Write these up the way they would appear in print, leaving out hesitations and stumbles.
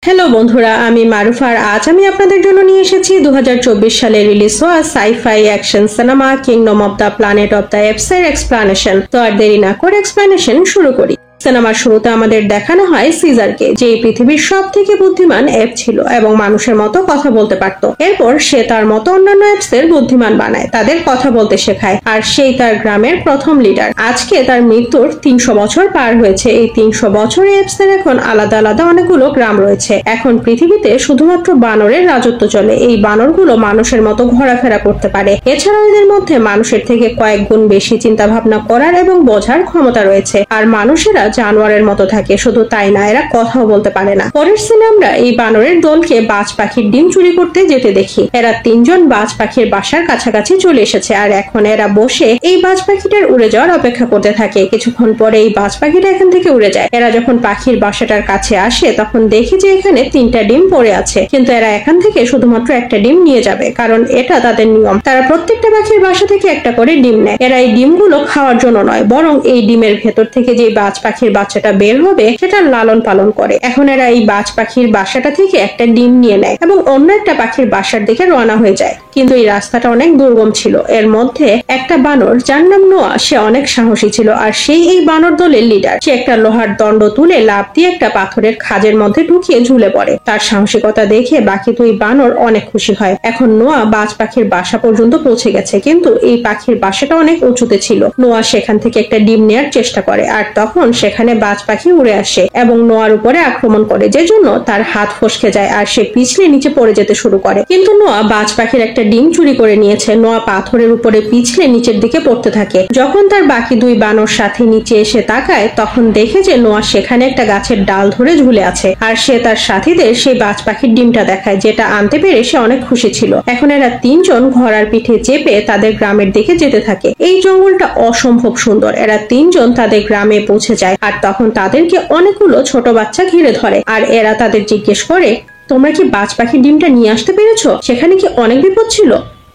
Hello বন্ধুরা, আমি মারুফ আর আজ আমি আপনাদের জন্য নিয়ে এসেছি 2024 সালে রিলিজ হওয়া sci fi action cinema Kingdom of the Planet of the Apes এর এক্সপ্লানেশন। তো আর দেরি না করে এক্সপ্লানেশন শুরু করি। সিনেমার শুরুতে আমাদের দেখানো হয় সিজারকে, যে পৃথিবীর সব থেকে বুদ্ধিমান অ্যাপ ছিল এবং মানুষের মতো কথা বলতে পারত। এরপর সে তার মতো অন্যান্য অ্যাপস এর বুদ্ধিমান বানায়, তাদের কথা বলতে শেখায়, আর সেই তার গ্রামের প্রথম লিডার। আজকে তার মৃত্যুর 300 বছর পার হয়েছে। এই 300 বছরে অ্যাপস এর এখন আলাদা আলাদা অনেকগুলো গ্রাম রয়েছে। এখন পৃথিবীতে শুধুমাত্র বানরের রাজত্ব চলে। এই বানরগুলো মানুষের মতো ঘোরাফেরা করতে পারে। এছাড়াও এদের মধ্যে মানুষের থেকে কয়েক গুণ বেশি চিন্তা ভাবনা করার এবং বোঝার ক্ষমতা রয়েছে। আর মানুষেরা জানোয়ারের মতো থাকে, শুধু তাই না, এরা কথাও বলতে পারে না। পরের সিনে আমরা এই বানরের দলকে বাজ পাখির ডিম চুরি করতে যেতে দেখি। এরা 3 জন বাজ পাখির বাসার কাছাকাছি চলে এসেছে, আর এখন এরা বসে এই বাজ পাখিটার উড়ে যাওয়ার অপেক্ষা করতে থাকে। কিছুক্ষণ পরে এই বাজ পাখিটা এখান থেকে উড়ে যায়। এরা যখন পাখির বাসাটার কাছে আসে তখন দেখে যে এখানে 3টা ডিম পড়ে আছে, কিন্তু এরা এখান থেকে শুধুমাত্র একটা ডিম নিয়ে যাবে, কারণ এটা তাদের নিয়ম। তারা প্রত্যেকটা পাখির বাসা থেকে একটা করে ডিম নেয়। এরা এই ডিমগুলো খাওয়ার জন্য নয়, বরং এই ডিমের ভেতর থেকে যে বাজ পাখির বাচ্চাটা বের হবে সেটা লালন পালন করে। এখন এরা এই বাজ পাখির বাসাটা থেকে একটা ডিম নিয়ে নেয় এবং অন্য একটা পাখির বাসার দিকে রওনা হয়ে যায়। কিন্তু এই রাস্তাটা অনেক দুর্গম ছিল। এর মধ্যে একটা বানর, যার নাম নোয়া, সে অনেক সাহসী ছিল, আর সেই এই বানর দলের লিডার। সে একটা লোহার দণ্ড তুলে লাফ দিয়ে একটা পাথরের খাঁজের মধ্যে ঢুকিয়ে ঝুলে পড়ে। তার সাহসিকতা দেখে বাকি 2 বানর অনেক খুশি হয়। এখন নোয়া বাজ পাখির বাসা পর্যন্ত পৌঁছে গেছে, কিন্তু এই পাখির বাসাটা অনেক উঁচুতে ছিল। নোয়া সেখান থেকে একটা ডিম নেয়ার চেষ্টা করে, আর তখন সেখানে বাজ পাখি উড়ে আসে এবং নোয়ার উপরে আক্রমণ করে, যে জন্য তার হাত ফসকে যায় আর সে পিছলে নিচে পড়ে যেতে শুরু করে। কিন্তু নোয়া বাজ পাখির একটা ডিম চুরি করে নিয়েছে। নোয়া পাথরের উপরে পিছলে নিচের দিকে পড়তে থাকে। যখন তার বাকি 2 বানর সাথে নিচে এসে তাকায় তখন দেখে যে নোয়া সেখানে একটা গাছের ডাল ধরে ঝুলে আছে, আর সে তার সাথীদের সেই বাজ পাখির ডিমটা দেখায়, যেটা আনতে পেরে সে অনেক খুশি ছিল। এখন এরা 3 জন ঘোড়ার পিঠে চেপে তাদের গ্রামের দিকে যেতে থাকে। এই জঙ্গলটা অসম্ভব সুন্দর। এরা 3 জন তাদের গ্রামে পৌঁছে যায়, আর তখন তাদেরকে অনেকগুলো ছোট বাচ্চা ঘিরে ধরে, আর এরা তাদের জিজ্ঞেস করে, তোমরা কি বাজ পাখির ডিমটা নিয়ে আসতে পেরেছো? সেখানে কি অনেক বিপদ ছিল?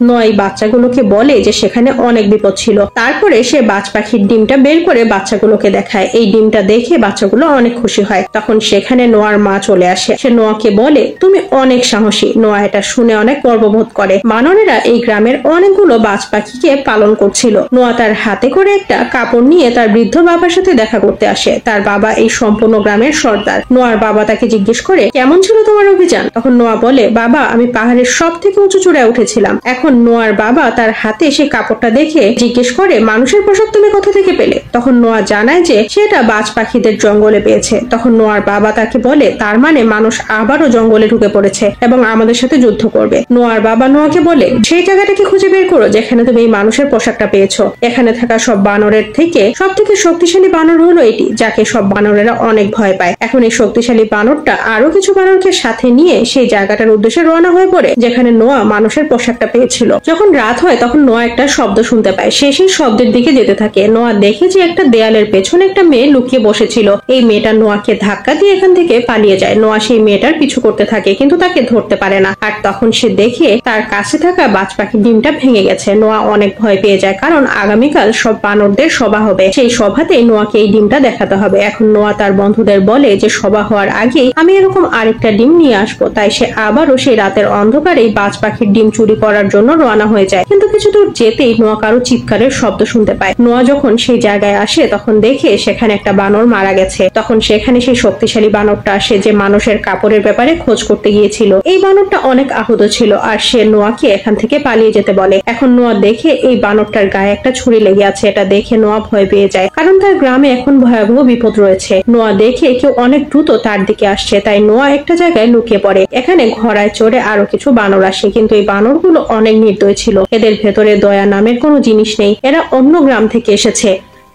নয় বাচ্চাগুলোকে বলে যে সেখানে অনেক বিপদ ছিল। তারপরে সে বাজ পাখির ডিমটা বের করে বাচ্চাগুলোকে দেখায়। এই ডিমটা দেখে বাচ্চাগুলো অনেক খুশি হয়। তখন সেখানে নোয়ার মা চলে আসে। সে নোয়াকে বলে, তুমি অনেক সাহসী। নোয়া এটা শুনে অনেক গর্ববোধ করে। বানরেরা এই গ্রামের অনেকগুলো বাজ পাখিকে পালন করছিল। নোয়া তার হাতে করে একটা কাপড় নিয়ে তার বৃদ্ধ বাবার সাথে দেখা করতে আসে। তার বাবা এই সম্পূর্ণ গ্রামের সর্দার। নোয়ার বাবা তাকে জিজ্ঞেস করে, কেমন ছিল তোমার অভিযান? তখন নোয়া বলে, বাবা, আমি পাহাড়ের সব থেকে উঁচু চূড়ায় উঠেছিলাম। এখন নোয়ার বাবা তার হাতে সেই কাপড়টা দেখে জিজ্ঞেস করে, মানুষের পোশাক তুমি কোথা থেকে পেলে? তখন নোয়া জানায় যে সেটা বাজ পাখিদের জঙ্গলে পেয়েছে। তখন নোয়ার বাবা তাকে বলে, তার মানে মানুষ আবারও জঙ্গলে ঢুকে পড়েছে এবং আমাদের সাথে যুদ্ধ করবে। নোয়ার বাবা নোয়াকে বলে, সেই জায়গাটাকে খুঁজে বের করো যেখানে তুমি এই মানুষের পোশাকটা পেয়েছো। এখানে থাকা সব বানরের থেকে সব থেকে শক্তিশালী বানর হলো এটি, যাকে সব বানরেরা অনেক ভয় পায়। এখন এই শক্তিশালী বানরটা আরো কিছু বানরকে সাথে নিয়ে সেই জায়গাটার উদ্দেশ্যে রওনা হয়ে পড়ে যেখানে নোয়া মানুষের পোশাকটা পেয়েছিল। যখন রাত হয় তখন নোয়া একটা শব্দ শুনতে পায়। সে সেই শব্দের দিকে যেতে থাকে। নোয়া দেখে যে একটা দেয়ালের পেছনে একটা মেয়ে লুকিয়ে বসেছিল। এই মেয়েটা নোয়াকে ধাক্কা দিয়ে এখান থেকে পালিয়ে যায়। নোয়া সেই মেয়েটার পিছু করতে থাকে, কিন্তু তাকে ধরতে পারে না। আর তখন সে দেখে তার কাছে থাকা বাজ পাখির ডিমটা ভেঙে গেছে। নোয়া অনেক ভয় পেয়ে যায়, কারণ আগামীকাল সব বানরদের সভা হবে। সেই সভাতেই নোয়াকে এই ডিমটা দেখাতে হবে। এখন নোয়া তার বন্ধুদের বলে যে সভা হওয়ার আগেই আমি এরকম আরেকটা ডিম নিয়ে আসবো। তাই সে আবারও সেই রাতের অন্ধকারে বাজ পাখির ডিম চুরি করার জন্য রওনা হয়ে যায়। কিন্তু কিছু দূর যেতেই নোয়া কারো চিৎকারের শব্দ শুনতে পায়। নোয়া যখন সেই জায়গায় আসে তখন দেখে সেখানে একটা বানর মারা গেছে। তখন সেখানে সেই শক্তিশালী বানরটা আসে, যে মানুষের কাপড়ের ব্যাপারে খোঁজ করতে গিয়েছিল। এই বানরটা অনেক আহত ছিল, আর সে নোয়াকে এখান থেকে পালিয়ে যেতে বলে। এখন নোয়া দেখে এই বানরটার গায়ে একটা ছুরি লেগে আছে। এটা দেখে নোয়া ভয় পেয়ে যায়, কারণ তার গ্রামে এখন ভয়াবহ বিপদ রয়েছে। নোয়া দেখে কেউ অনেক দ্রুত তার দিকে আসছে, তাই নোয়া একটা জায়গায় লুকিয়ে পড়ে। এখানে ঘোড়ায় চড়ে আরো কিছু বানর আসে, কিন্তু এই বানরগুলো অনেক নির্দয় ছিল। এদের ভেতরে দয়া নামের কোনো জিনিস নেই। এরা অন্য গ্রাম থেকে এসেছে।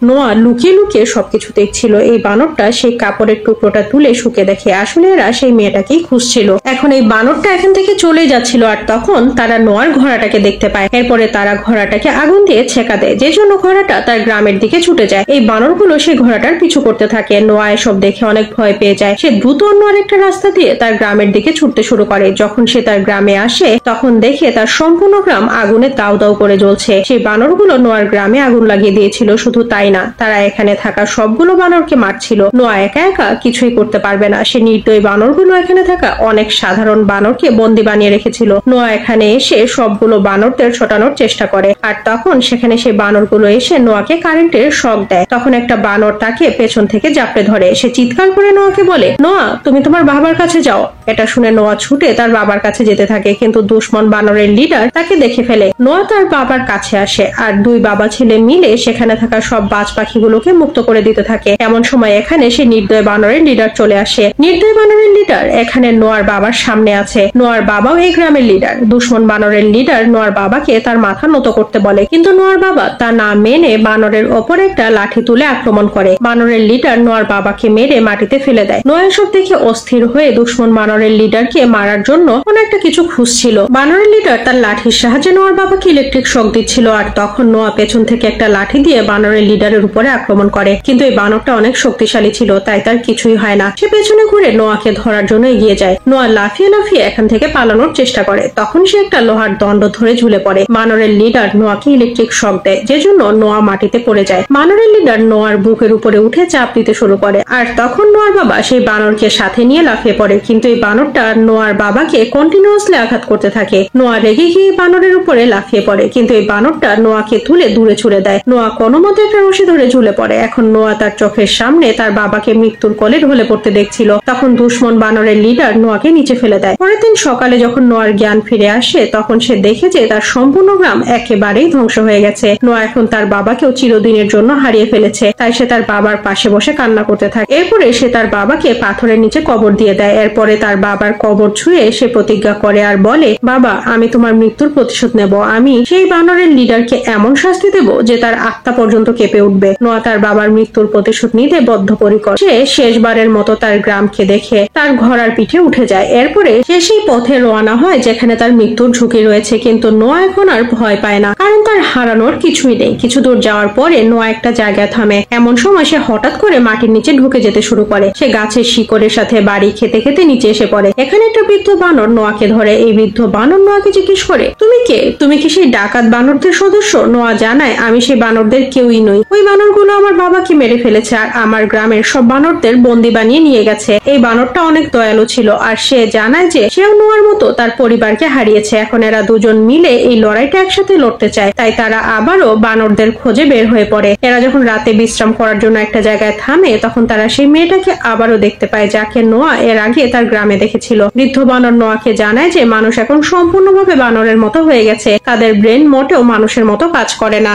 নোয়া লুকিয়ে লুকিয়ে সবকিছু দেখছিল। এই বানরটা সেই কাপড়ের টুকরোটা তুলে শুকে দেখে আসলে এরা সেই মেয়েটাকেই খুঁজছিল। এখন এই বানরটা এখান থেকে চলে যাচ্ছিল, আর তখন তারা নোয়ার ঘোড়াটাকে দেখতে পায়। এরপরে তারা ঘোড়াটাকে আগুন দিয়ে ছেঁকা দেয়, যে জন্য ঘোড়াটা তার গ্রামের দিকে ছুটে যায়। এই বানরগুলো সেই ঘোড়াটার পিছু করতে থাকে। নোয়া এসব দেখে অনেক ভয় পেয়ে যায়। সে দ্রুত অন্য আরেকটা রাস্তা দিয়ে তার গ্রামের দিকে ছুটতে শুরু করে। যখন সে তার গ্রামে আসে তখন দেখে তার সম্পূর্ণ গ্রাম আগুনে দাউ দাউ করে জ্বলছে। সেই বানরগুলো নোয়ার গ্রামে আগুন লাগিয়ে দিয়েছিল। শুধু তাই না, তারা এখানে থাকা সবগুলো বানরকে মারছিল। নোয়া একা একা কিছুই করতে পারবে না, সে নির্দয়ী বানরগুলো এখানে থাকা অনেক সাধারণ বানরকে বন্দী বানিয়ে রেখেছিল। নোয়া এখানে এসে সবগুলো বানরদের ছোটানোর চেষ্টা করে, আর তখন সেখানে সেই বানরগুলো এসে নোয়াকে কারেন্টের শক দেয়। তখন একটা বানর তাকে পেছন থেকে জাপটে ধরে, সে চিৎকার করে নোয়াকে বলে, নোয়া তুমি তোমার বাবার কাছে যাও। এটা শুনে নোয়া ছুটে তার বাবার কাছে যেতে থাকে, কিন্তু দুশ্মন বানরের লিডার তাকে দেখে ফেলে। নোয়া তার বাবার কাছে আসে, আর দুই বাবা ছেলে মিলে সেখানে থাকা সব বাজ পাখিগুলোকে মুক্ত করে দিতে থাকে। এমন সময় এখানে সে নির্দয় বানরের লিডার চলে আসে। নির্দয় বানরের লিডার এখানে নোয়ার বাবার সামনে আছে। নোয়ার বাবাও এই গ্রামের লিডার। দুশ্মন বানরের লিডার নোয়ার বাবাকে তার মাথা নত করতে বলে, কিন্তু নোয়ার বাবা তা না মেনে বানরের ওপর একটা লাঠি তুলে আক্রমণ করে। বানরের লিডার নোয়ার বাবাকে মেরে মাটিতে ফেলে দেয়। নোয়া এসব দেখে অস্থির হয়ে দুশ্মন বানরের লিডারকে মারার জন্য কোন একটা কিছু খুঁজছিল। বানরের লিডার তার লাঠির সাহায্যে নোয়ার বাবাকে ইলেকট্রিক শক দিচ্ছিল, আর তখন নোয়া পেছন থেকে একটা লাঠি দিয়ে বানরের লিডারের উপরে আক্রমণ করে। কিন্তু এই বানরটা অনেক শক্তিশালী ছিল, তাই তার কিছুই হয় না। সে পেছনে ঘুরে নোয়াকে ধরার জন্য এগিয়ে যায়। নোয়া লাফিয়ে লাফিয়ে এখান থেকে পালানোর চেষ্টা করে, তখন সে একটা লোহার দণ্ড ধরে ঝুলে পড়ে। বানরের লিডার নোয়াকে ইলেকট্রিক শক দেয়, যে জন্য নোয়া মাটিতে পড়ে যায়। বানরের লিডার নোয়ার বুকের উপরে উঠে চাপ দিতে শুরু করে, আর তখন নোয়ার বাবা সেই বানরকে সাথে নিয়ে লাফিয়ে পড়ে। কিন্তু এই বানরটা নোয়ার বাবাকে কন্টিনিউয়াসলি আঘাত করতে থাকে। নোয়া রেগে গিয়ে বানরের উপরে লাফিয়ে পড়ে, কিন্তু এই বানরটা নোয়াকে তুলে দূরে ছুড়ে দেয়। নোয়া কোনো মতে একটা রশি ধরে ঝুলে পড়ে। এখন নোয়া তার চোখের সামনে তার বাবাকে মৃত্যুর কোলে ঢলে পড়তে দেখছিল। তখন দুশ্মন বানরের লিডার নোয়াকে নিচে ফেলে দেয়। পরের দিন সকালে যখন নোয়ার জ্ঞান ফিরে আসে, তখন সে দেখে যে তার সম্পূর্ণ গ্রাম একেবারেই ধ্বংস হয়ে গেছে। নোয়া এখন তার বাবাকেও চিরদিনের জন্য হারিয়ে ফেলেছে, তাই সে তার বাবার পাশে বসে কান্না করতে থাকে। এরপরে সে তার বাবাকে পাথরের নিচে কবর দিয়ে দেয়। এরপরে তার বাবার কবর ছুঁয়ে সে প্রতিজ্ঞা করে আর বলে, বাবা আমি তোমার মৃত্যুর প্রতিশোধ নেব। আমি সেই বানরের লিডারকে এমন শাস্তি দেব যে তার আত্মা পর্যন্ত কেঁপে উঠবে। নোয়া তার বাবার মৃত্যুর প্রতিশোধ নিতে বদ্ধপরিকর। সে শেষবারের মতো তার গ্রামকে দেখে তার ঘোড়ার পিঠে উঠে যায়। এরপরে সে সেই পথে রওনা হয় যেখানে তার মৃত্যুর ঝুঁকি রয়েছে, কিন্তু নোয়া এখন আর ভয় পায় না, কারণ তার হারানোর কিছুই নেই। কিছু দূর যাওয়ার পরে নোয়া একটা জায়গায় থামে। এমন সময় সে হঠাৎ করে মাটির নিচে ঢুকে যেতে শুরু করে। সে গাছের শিকড়ের সাথে বাড়ি খেতে খেতে নিচে এসে পড়ে। এখানে একটা বৃদ্ধ বানর নোয়াকে ধরে। এই বৃদ্ধ বানর নোয়াকে জিজ্ঞেস করে, তুমি কে? তুমি কি সেই ডাকাত বানরদের সদস্য? নোয়া জানায়, আমি সেই বানরদের কেউই নই। ওই বানরগুলো আমার বাবাকে মেরে ফেলেছে আর আমার গ্রামের সব বানরদের বন্দি বানিয়ে নিয়ে গেছে। এই বানরটা অনেক দয়ালু ছিল, আর সে জানায় যে সেও নোয়ার মতো তার পরিবারকে হারিয়েছে। এখন এরা দুজন মিলে এই লড়াইটা একসাথে লড়তে চায়, তাই তারা আবারও বানরদের খোঁজে বের হয়ে পড়ে। এরা যখন রাতে বিশ্রাম করার জন্য একটা জায়গায় থামে, তখন তারা সেই মেয়েটাকে আবারও দেখতে পায় যাকে নোয়া এর আগে তার গ্রামে দেখেছিল। বৃদ্ধ বানর নোয়াকে জানায় যে মানুষ এখন সম্পূর্ণভাবে বানরের মতো হয়ে গেছে, তাদের ব্রেন মোটেও মানুষের মতো কাজ করে না।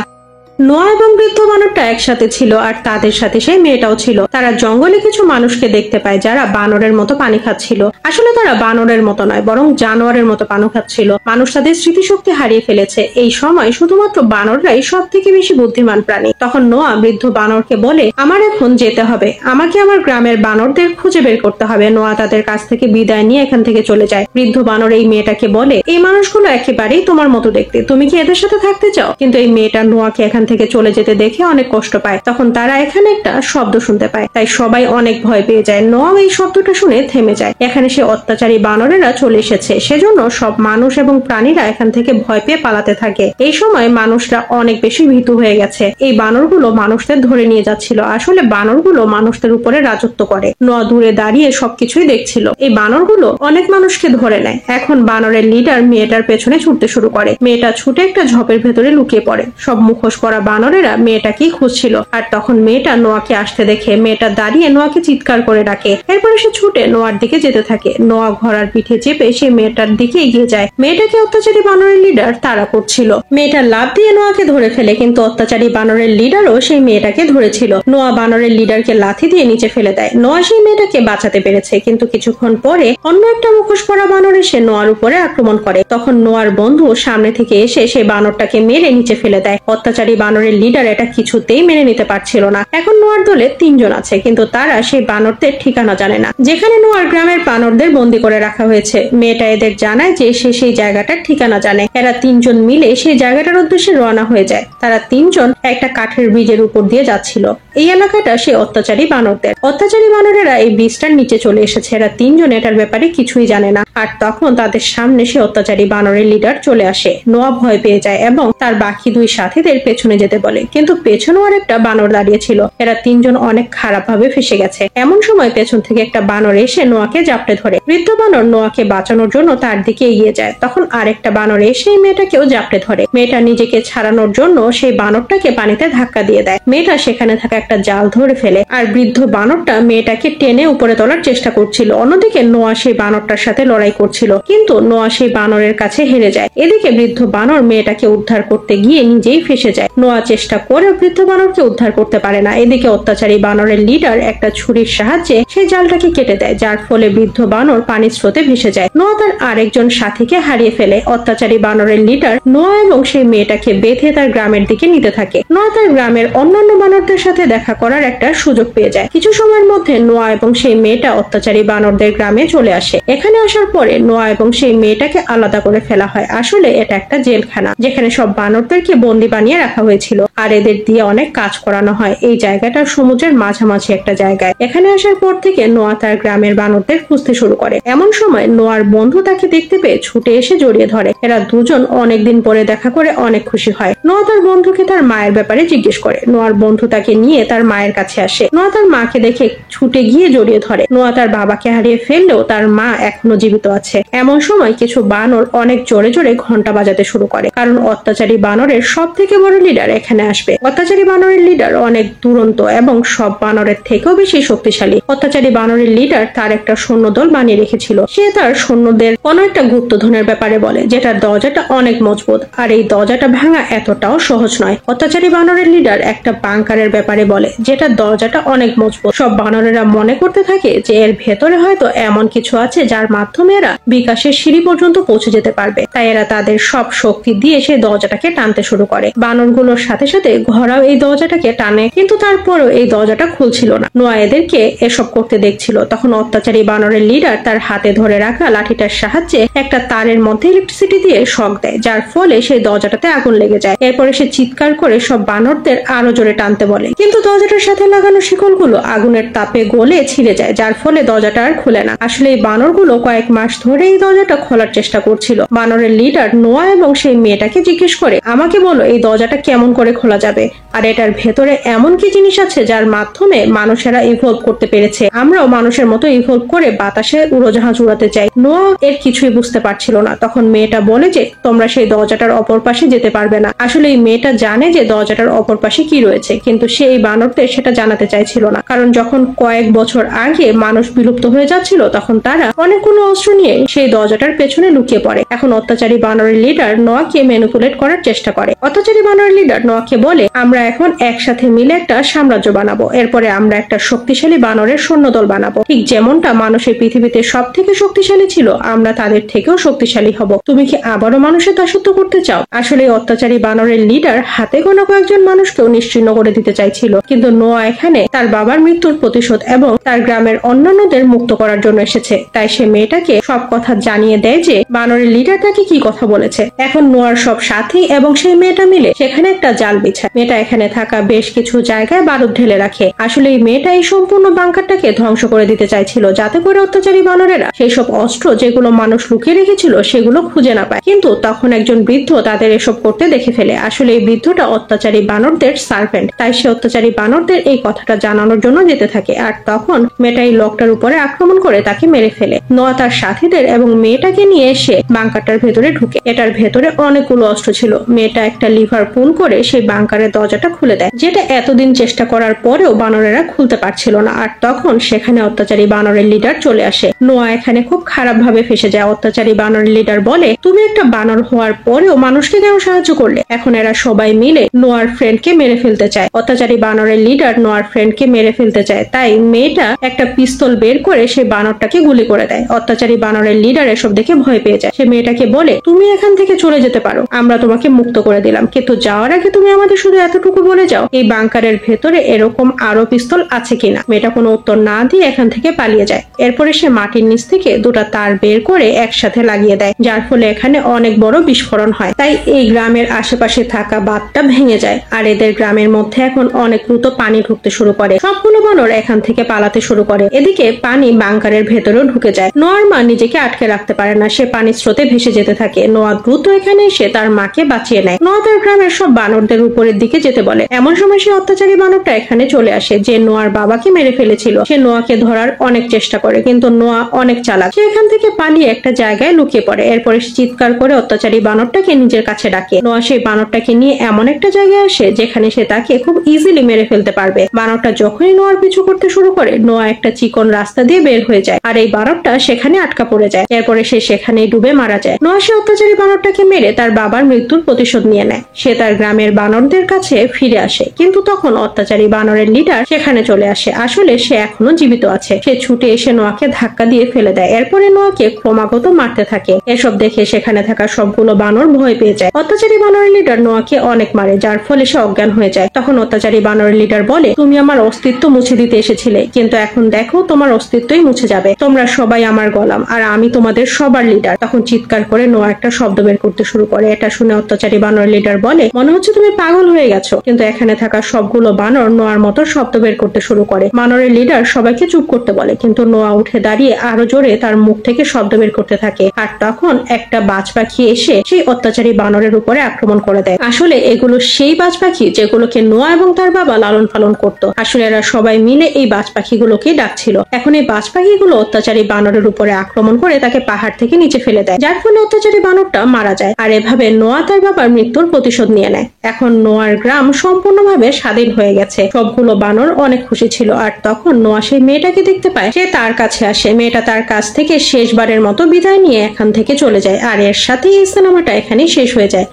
নোয়া এবং বৃদ্ধ বানরটা একসাথে ছিল, আর তাদের সাথে সেই মেয়েটাও ছিল। তারা জঙ্গলে কিছু মানুষকে দেখতে পায় যারা বানরের মতো পানি খাচ্ছিল। আসলে তারা বানরের মতো নয়, বরং জানোয়ারের মতো পানি খাচ্ছিল। মানুষ তাদের স্মৃতিশক্তি হারিয়ে ফেলেছে। এই সময় শুধুমাত্র বানররাই সব থেকে বেশি বুদ্ধিমান প্রাণী। তখন নোয়া বৃদ্ধ বানরকে বলে, আমার এখন যেতে হবে, আমাকে আমার গ্রামের বানরদের খুঁজে বের করতে হবে। নোয়া তাদের কাছ থেকে বিদায় নিয়ে এখান থেকে চলে যায়। বৃদ্ধ বানর এই মেয়েটাকে বলে, এই মানুষগুলো একেবারেই তোমার মতো দেখতে, তুমি কি এদের সাথে থাকতে চাও? কিন্তু এই মেয়েটা নোয়াকে এখান থেকে চলে যেতে দেখে অনেক কষ্ট পায়। তখন তারা এখানে একটা শব্দ শুনতে পায়, তাই সবাই অনেক ভয় পেয়ে যায়। নোয়া এই শব্দটা শুনে থেমে যায়। এখানে সে অত্যাচারী বানরেরা চলে এসেছে, সেজন্য সব মানুষ এবং প্রাণীরা এখান থেকে ভয় পেয়ে পালাতে থাকে। এই সময় মানুষরা অনেক বেশি ভীতু হয়ে গেছে। এই বানরগুলো মানুষদের ধরে নিয়ে যাচ্ছিল। আসলে বানরগুলো মানুষদের উপরে রাজত্ব করে। নোয়া দূরে দাঁড়িয়ে সবকিছুই দেখছিল। এই বানরগুলো অনেক মানুষকে ধরে নেয়। এখন বানরের লিডার মেয়েটার পেছনে ছুটতে শুরু করে। মেয়েটা ছুটে একটা ঝোপের ভেতরে লুকিয়ে পড়ে। সব মুখোশ পরা বানরেরা মেয়েটাকেই খুঁজছিল, আর তখন মেয়েটা নোয়াকে আসতে দেখে মেয়েটা দাঁড়িয়ে নোয়াকে চিৎকার করে ডাকে। এরপরে সে ছুটে নোয়ার দিকে যেতে থাকে। নোয়া ঘোড়ার পিঠে চেপে সে মেয়েটার দিকে এগিয়ে যায়। মেয়েটাকে অত্যাচারী বানরের লিডার তাড়া করছিল। মেয়েটা লাফ দিয়ে নোয়াকে ধরে ফেলে, কিন্তু অত্যাচারী বানরের লিডারও সেই মেয়েটাকে ধরেছিল। নোয়া বানরের লিডারকে লাথি দিয়ে নিচে ফেলে দেয়। নোয়া সেই মেয়েটাকে বাঁচাতে পেরেছে, কিন্তু কিছুক্ষণ পরে অন্য একটা মুখোশ পরা বানর এসে নোয়ার উপরে আক্রমণ করে। তখন নোয়ার বন্ধু সামনে থেকে এসে সেই বানরটাকে মেরে নিচে ফেলে দেয়। অত্যাচারী বানরের লিডার এটা কিছুতেই মেনে নিতে পারছিল না। এখন নোয়ার দলে 3 জন আছে, কিন্তু তারা সেই বানরদের ঠিকানা জানে না যেখানে নোয়ার গ্রামের বানরদের বন্দী করে রাখা হয়েছে। মেয়েটা এদের জানায় যে সে সেই জায়গাটার ঠিকানা জানে। এরা 3 জন মিলে সেই জায়গাটার উদ্দেশ্যে রওনা হয়ে যায়। তারা 3 জন একটা কাঠের ব্রিজের উপর দিয়ে যাচ্ছিল। এই এলাকাটা সে অত্যাচারী বানরদের। অত্যাচারী বানরেরা এই ব্রিজটার নিচে চলে এসেছে। এরা 3 জন এটার ব্যাপারে কিছুই জানে না। আর তখন তাদের সামনে সে অত্যাচারী বানরের লিডার চলে আসে। নোয়া ভয় পেয়ে যায় এবং তার বাকি 2 সাথীদের পেছনে পেছনে যেতে বলে, কিন্তু পেছনেও আর একটা বানর দাঁড়িয়ে ছিল। এরা তিনজন অনেক খারাপ ভাবে ফেসে গেছে। এমন সময় পেছন থেকে একটা বানর এসে নোয়াকে জাপটে ধরে। বৃদ্ধ বানর নোয়াকে বাঁচানোর জন্য তার দিকে এগিয়ে যায়। তখন আরেকটা বানর এসে মেয়েটাকেও জাপটে ধরে। মেয়েটা নিজেকে ছাড়ানোর জন্য সেই বানরটাকে পানিতে ধাক্কা দিয়ে দেয়। মেয়েটা সেখানে থাকা একটা জাল ধরে ফেলে, আর বৃদ্ধ বানরটা মেয়েটাকে টেনে উপরে তোলার চেষ্টা করছিল। অন্যদিকে নোয়া সেই বানরটার সাথে লড়াই করছিল, কিন্তু নোয়া সেই বানরের কাছে হেরে যায়। এদিকে বৃদ্ধ বানর মেয়েটাকে উদ্ধার করতে গিয়ে নিজেই ফেসে যায়। নোয়া চেষ্টা করে বৃদ্ধ বানরকে উদ্ধার করতে পারে না। এদিকে অত্যাচারী বানরের লিডার একটা ছুরির সাহায্যে সেই জালটাকে কেটে দেয়, যার ফলে বৃদ্ধ বানর পানির স্রোতে ভেসে যায়। নোয়া তার আরেকজন সাথীকে হারিয়ে ফেলে। অত্যাচারী বানরের লিডার নোয়া এবং সেই মেয়েটাকে বেঁধে তার গ্রামের দিকে নিতে থাকে। নোয়া তার গ্রামের অন্যান্য বানরদের সাথে দেখা করার একটা সুযোগ পেয়ে যায়। কিছু সময়ের মধ্যে নোয়া এবং সেই মেয়েটা অত্যাচারী বানরদের গ্রামে চলে আসে। এখানে আসার পরে নোয়া এবং সেই মেয়েটাকে আলাদা করে ফেলা হয়। আসলে এটা একটা জেলখানা, যেখানে সব বানরদেরকে বন্দি বানিয়ে রাখা হয়েছিল, আর এদের দিয়ে অনেক কাজ করানো হয়। এই জায়গাটা সমুদ্রের মাঝামাঝি একটা জায়গায়। এখানে আসার পর থেকে নোয়া তার গ্রামের বানরদের খুঁজতে শুরু করে। এমন সময় নোয়ার বন্ধু তাকে দেখতে পেয়ে ছুটে এসে জড়িয়ে ধরে। এরা দুজন অনেকদিন পরে দেখা করে অনেক খুশি হয়। নোয়া তার বন্ধুকে তার মায়ের ব্যাপারে জিজ্ঞেস করে। নোয়ার বন্ধু তাকে নিয়ে তার মায়ের কাছে আসে। নোয়া তার মাকে দেখে ছুটে গিয়ে জড়িয়ে ধরে। নোয়া তার বাবাকে হারিয়ে ফেললেও তার মা এখনো জীবিত আছে। এমন সময় কিছু বানর অনেক জোরে জোরে ঘন্টা বাজাতে শুরু করে, কারণ অত্যাচারী বানরের সব থেকে বড় লিডার এখানে আসবে। অত্যাচারী বানরের লিডার অনেক দুরন্ত এবং সব বানরের থেকেও বেশি শক্তিশালী। অত্যাচারী বানরের লিডার তার একটা সৈন্যদল বানিয়ে রেখেছিল। সে তার সৈন্যদের কোনো একটা গুপ্তধনের ব্যাপারে বলে, যেটার দরজাটা অনেক মজবুত, আর এই দরজাটা ভাঙা এতটাও সহজ নয়। অত্যাচারী বানরের লিডার একটা বাংকারের ব্যাপারে বলে, যেটার দরজাটা অনেক মজবুত। সব বানরেরা মনে করতে থাকে যে এর ভেতরে হয়তো এমন কিছু আছে যার মাধ্যমে এরা বিকাশের সিঁড়ি পর্যন্ত পৌঁছে যেতে পারবে। তাই এরা তাদের সব শক্তি দিয়ে সেই দরজাটাকে টানতে শুরু করে। বানরগুলোর সাথে সাথে ঘোড়াও এই দরজাটাকে টানে, কিন্তু তারপরও এই দরজাটা খুলছিল না। নোয়া এদেরকে এসব করতে দেখছিল। তখন অত্যাচারী বানরের লিডার তার হাতে ধরে রাখা লাঠিটার সাহায্যে একটা তারের মধ্যে ইলেকট্রিসিটি দিয়ে শক দেয়, যার ফলে সেই দরজাটাতে আগুন লেগে যায়। এরপরে সে চিৎকার করে সব বানরদের আরো জোরে টানতে বলে, কিন্তু দরজাটার সাথে লাগানো শিকলগুলো আগুনের তাপে গলে ছিঁড়ে যায়, যার ফলে দরজাটা আর খুলে না। আসলে এই বানরগুলো কয়েক মাস ধরে এই দরজাটা খোলার চেষ্টা করছিল। বানরের লিডার নোয়া এবং সেই মেয়েটাকে জিজ্ঞেস করে, আমাকে বলো এই দরজাটা কেমন করে খোলা যাবে, আর এটার ভেতরে এমন কি জিনিস আছে যার মাধ্যমে মানুষেরা ইভলভ করতে পেরেছে। আমরাও মানুষের মতো ইভলভ করে বাতাসে উড়োজাহাজ উড়াতে চাই। নোয়া এর কিছুই বুঝতে পারছিল না। তখন মেয়েটা বলে যে তোমরা সেই দরজাটার অপর পাশে যেতে পারবে না। আসলে এই মেয়েটা জানে যে দরজাটার অপর পাশে কি রয়েছে, কিন্তু সে এই বানরদের সেটা জানাতে চাইছিল না, কারণ যখন কয়েক বছর আগে মানুষ বিলুপ্ত হয়ে যাচ্ছিল তখন তারা অনেকগুলো অস্ত্র নিয়ে সেই দরজাটার পেছনে লুকিয়ে পড়ে। এখন অত্যাচারী বানরের লিডার নোয়াকে ম্যানিপুলেট করার চেষ্টা করে। অত্যাচারী বানরের লিডার নোয়াকে বলে, আমরা এখন একসাথে মিলে একটা সাম্রাজ্য বানাবো। এরপরে আমরা একটা শক্তিশালী বানরের সৈন্যদল বানাবো। ঠিক যেমনটা মানুষের পৃথিবীতে সব থেকে শক্তিশালী ছিল, আমরা তাদের থেকেও শক্তিশালী হব। তুমি কি আবারও মানুষের দাসত্ব করতে চাও? আসলে অত্যাচারী বানরের লিডার হাতে গোনা কয়েকজন মানুষকেও নিশ্চিহ্ন করে দিতে চাইছিল, কিন্তু নোয়া এখানে তার বাবার মৃত্যুর প্রতিশোধ এবং তার গ্রামের অন্যান্যদের মুক্ত করার জন্য এসেছে। তাই সে মেয়েটাকে সব কথা জানিয়ে দেয় যে বানরের লিডার তাকে কি কথা বলেছে। এখন নোয়ার সব সাথী এবং সেই মেয়েটা মিলে সেখানে একটা জাল বিছায়। মেয়েটা এখানে থাকা বেশ কিছু জায়গায় বারুদ ঢেলে রাখে। আসলে এই মেয়েটা এই সম্পূর্ণ বাংকারটাকে ধ্বংস করে দিতে চাইছিল, যাতে করে অত্যাচারী বানরেরা সেই সব অস্ত্র যেগুলো মানুষ লুকিয়ে রেখেছিল সেগুলো খুঁজে না পায়। কিন্তু তখন একজন বৃদ্ধ তাদের এসব করতে দেখে ফেলে। আসলে এই বৃদ্ধটা অত্যাচারী বানরদের সার্ভেন্ট, তাই সে অত্যাচারী বানরদের এই কথাটা জানানোর জন্য যেতে থাকে। আর তখন মেয়েটা এই লোকটার উপরে আক্রমণ করে তাকে মেরে ফেলে। নোয়া তার সাথীদের এবং মেয়েটাকে নিয়ে এসে বাংকারটার ভেতরে ঢুকে। এটার ভেতরে অনেকগুলো অস্ত্র ছিল। মেয়েটা একটা লিভার পুল করে সেই বাংকারের দরজাটা খুলে দেয়, যেটা এতদিন চেষ্টা করার পরেও বানরেরা খুলতে পারছিল না। আর তখন সেখানে অত্যাচারী বানরের লিডার চলে আসে। নোয়া এখানে খুব খারাপ ভাবে ফেসে যায়। অত্যাচারী বানরের লিডার বলে, তুমি একটা বানর হওয়ার পরেও মানুষকে কেন সাহায্য করলে? এখন এরা সবাই মিলে নোয়ার ফ্রেন্ডকে মেরে ফেলতে চায়। অত্যাচারী বানরের লিডার নোয়ার ফ্রেন্ডকে মেরে ফেলতে চায়, তাই মেয়েটা একটা পিস্তল বের করে সেই বানরটাকে গুলি করে দেয়। অত্যাচারী বানরের লিডার এসব দেখে ভয় পেয়ে যায়। সে মেয়েটাকে বলে, তুমি এখান থেকে চলে যেতে পারো, আমরা তোমাকে মুক্ত করে দিলাম, কিন্তু যাওয়ার আগে তুমি আমাদের শুধু এতটুকু বলে যাও এই বাংকারের ভেতরে এরকম আরো পিস্তল আছে কিনা। মেয়েটা কোনো উত্তর না দিয়ে এখান থেকে পালিয়ে যায়। এরপরে সে মাটির নিচ থেকে দুটা তার বের করে একসাথে লাগিয়ে দেয়, যার ফলে এখানে অনেক বড় বিস্ফোরণ হয়। তাই এই গ্রামের আশেপাশে থাকা বাঁধটা ভেঙে যায়, আর এদের গ্রামের মধ্যে এখন অনেক দ্রুত পানি ঢুকতে শুরু করে। সবগুলো বানর এখান থেকে পালাতে শুরু করে। এদিকে পানি বাংকারের ভেতরেও ঢুকে যায়। নোয়ার মা নিজেকে আটকে রাখতে পারে না, সে পানির স্রোতে ভেসে যেতে থাকে। নোয়া দ্রুত এখানে এসে তার মাকে বাঁচিয়ে নেয়। নোয়া তার গ্রামের সব বানরদের উপরের দিকে যেতে বলে। এমন সময় সেই অত্যাচারী বানরটা এখানে চলে আসে, যে নোয়ার বাবাকে মেরে ফেলেছিল। সে নোয়াকে ধরার অনেক চেষ্টা করে, কিন্তু নোয়া অনেক চালাক। সে এখান থেকে পালিয়ে একটা জায়গায় লুকিয়ে পড়ে। এরপরে সে চিৎকার করে অত্যাচারী বানরটাকে নিজের কাছে ডাকে। নোয়া সেই বানরটাকে নিয়ে এমন একটা জায়গায় আসে যেখানে সে তাকে খুব ইজিলি মেরে ফেলতে পারবে। বানরটা যখনই নোয়ার পিছু করতে শুরু করে, নোয়া একটা চিকন রাস্তা দিয়ে বের হয়ে যায়, আর এই বানরটা সেখানে আটকা পড়ে যায়। এরপরে সে সেখানেই ডুবে মারা যায়। নোয়া সে অত্যাচারী বানরটাকে মেরে তার বাবার মৃত্যুর প্রতিশোধ নিয়ে নেয়। সে তার গ্রামের বানরদের কাছে ফিরে আসে, কিন্তু তখন অত্যাচারী বানরের লিডার সেখানে চলে আসে। আসলে সে এখনো জীবিত আছে। সে ছুটে এসে নোয়াকে ধাক্কা দিয়ে ফেলে দেয়। এরপরে নোয়াকে ক্রমাগত মারতে থাকে। এসব দেখে সেখানে থাকা সবগুলো বানর ভয় পেয়ে যায়। অত্যাচারী বানরের লিডার নোয়াকে অনেক মারে, যার ফলে সে অজ্ঞান হয়ে যায়। তখন অত্যাচারী বানরের লিডার বলে, তুমি আমার অস্তিত্ব মুছে দিতে এসেছিলে, কিন্তু এখন দেখো তোমার অস্তিত্বই মুছে যাবে। তোমরা সবাই আমার গোলাম, আর আমি তোমাদের সবার লিডার। তখন চিৎকার করে নোয়া একটা শব্দ বের করতে শুরু করে। এটা শুনে অত্যাচারী বানরের লিডার বলে, মনে হচ্ছে তুমি পাগল হয়ে গেছো। কিন্তু এখানে থাকা সবগুলো বানর নোয়ার মতো শব্দ বের করতে শুরু করে। বানরের লিডার সবাইকে চুপ করতে বলে, কিন্তু নোয়া উঠে দাঁড়িয়ে আরো জোরে তার মুখ থেকে শব্দ বের করতে থাকে। আর তখন একটা বাজ পাখি এসে সেই অত্যাচারী বানরের উপরে আক্রমণ করে দেয়। আসলে এগুলো সেই বাজ পাখি যেগুলোকে নোয়া এবং তার বাবা লালন পালন করত। আসলে এরা সবাই মিলে এই বাজ পাখিগুলোকে ডাকছিল। এখন এই বাজ পাখিগুলো অত্যাচারী বানরের উপরে আক্রমণ করে তাকে পাহাড় থেকে নিচে ফেলে দেয়, যার ফলে অত্যাচারী বানরটা মারা যায়। আর এভাবে নোয়া তার বাবার মৃত্যুর প্রতিশোধ নিয়ে নেয়। এখন নোয়ার গ্রাম সম্পূর্ণভাবে স্বাধীন হয়ে গেছে। সবগুলো বানর অনেক খুশি ছিল। আর তখন নোয়া সেই মেয়েটাকে দেখতে পায়। সে তার কাছে আসে। মেয়েটা তার কাছ থেকে শেষবারের মতো বিদায় নিয়ে এখান থেকে চলে যায়। আর এর সাথে এই সিনেমাটা এখানেই শেষ হয়ে যায়।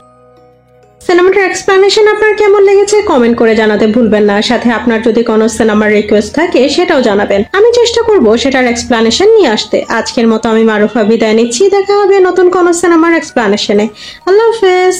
সিনেমাটার এক্সপ্লেনেশন আপনার কেমন লেগেছে কমেন্ট করে জানাতে ভুলবেন না। সাথে আপনার যদি কোনো সিনেমার রিকোয়েস্ট থাকে সেটাও জানাবেন। আমি চেষ্টা করব সেটার এক্সপ্লেনেশন নিয়ে আসতে। আজকের মতো আমি মারুফা বিদায় নিচ্ছি। দেখা হবে নতুন কোনো সিনেমার এক্সপ্লেনেশনে। আল্লাহ হাফেজ।